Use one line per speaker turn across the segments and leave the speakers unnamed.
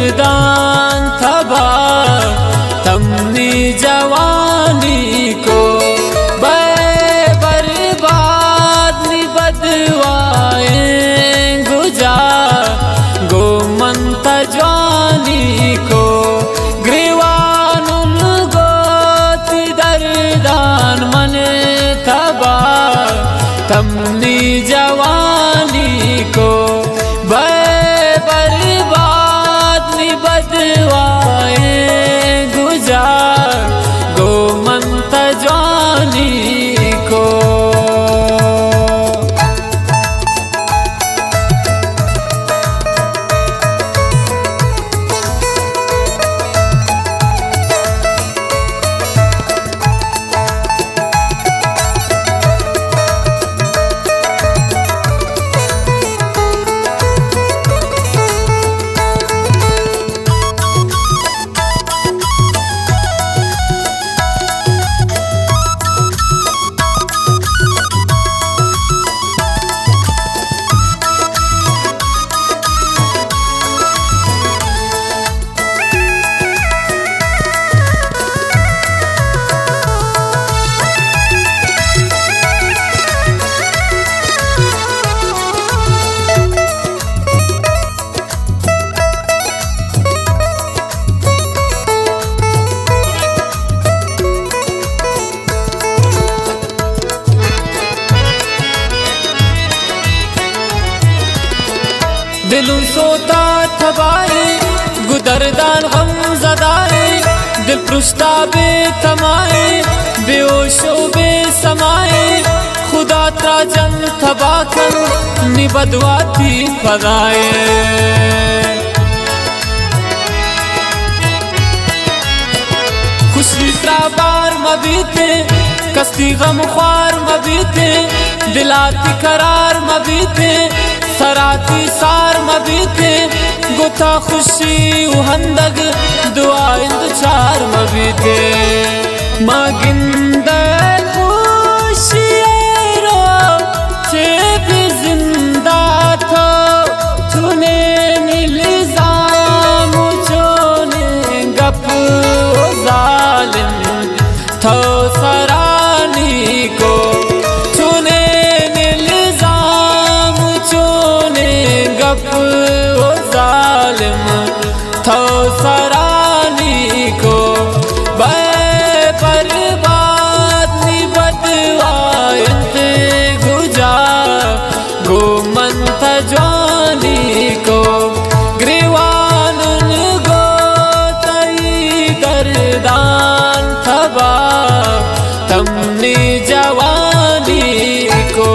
दर्दान थबा तमनी जवानी को बर्बाद नि बदवाए गुजार गो मंत जवानी को ग्रीवानुल गोत दर्दान मन थबा तमनी जवानी को बर्बाद नि बदवाए गुजार गो मंत जवानी को। दिलों सोता थबाए गुदरदान गम ज़दाए दिल परुश्ता बेतमाए बेहोशो बेसमाए खुदा ता जन थबाकन निबदवाती फदाए खुशी बार मबीते कस्ती गम ख्वार मबीते दिलाती करार मबीते सराती सार मबीते गुथा खुशी उहंदग दुआ इंतजार मबीते मगिंद खुशी रो चे भी जिंदा थो तूने निलिजाम चोने गप जालिम थो सरानी को थो सरानी को बर्बाद नि बदवायत गुजार गो मंत जवानी को ग्रीवानुल गो तई दर्दान थबा तमनी जवानी को।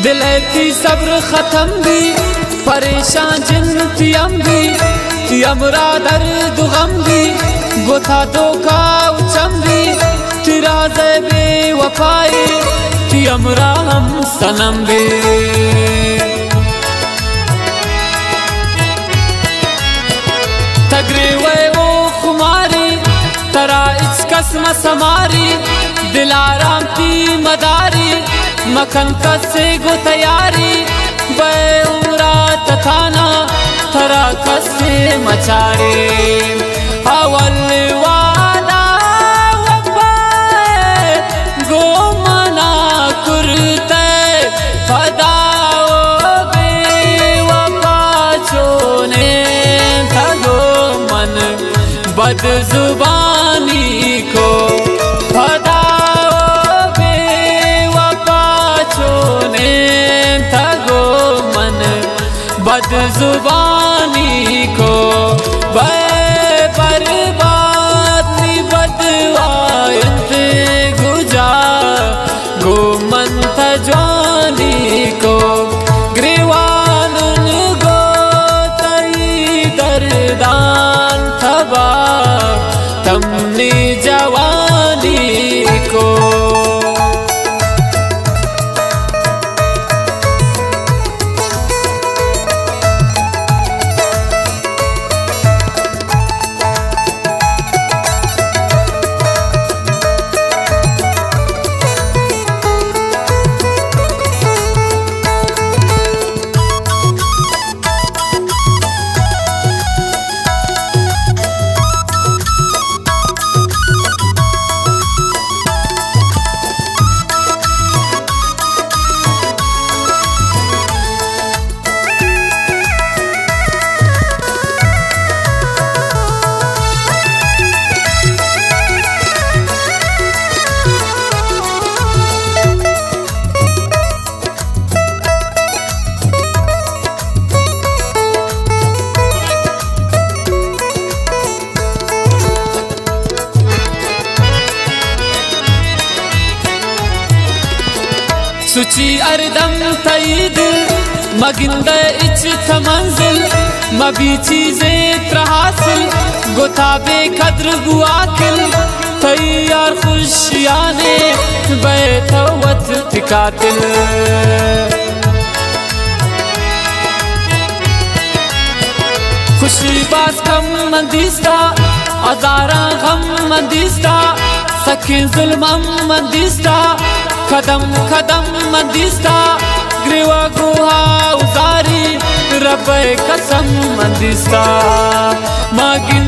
दिल की सब्र खत्म भी परेशान जिन तियम भी तियमरा दर्द गम भी गोथा धोखा उचम भी तेरा ज़ेबे वफाए तियमरा हम सनम भी तगरे वो खुमारी तरा इच कसम समारी दिलाराम की मदारी मखन कसे गो तैयारी बे उमरा तथाना थरा कसे मचारे अवल वादा वफाए गो मना कुरते फदाओ बे वफा छोड़ बद जुबानी को भदाओ बेवफा छोने थगो मन बद जुबानी को बर्बाद बदवायत गुजा गो मन थजवानी को ग्रीवान गो तई दर्दान थबा तमने जवानी को सुची अरदम तईद मगिंद इच थमंजिल मबी चीजें त्रहासिल गुताबे कद्र गुआकिल तैयार खुशियाने बैठवत तिकातिल खुशी बास कम मंदिस्ता अजारा गम मंदिस्ता सखी जुल्मम मंदिस्ता कदम कदम मंदिस्ता ग्रीवा गुहा उजारी रब कसम मंदिस्ता मागिन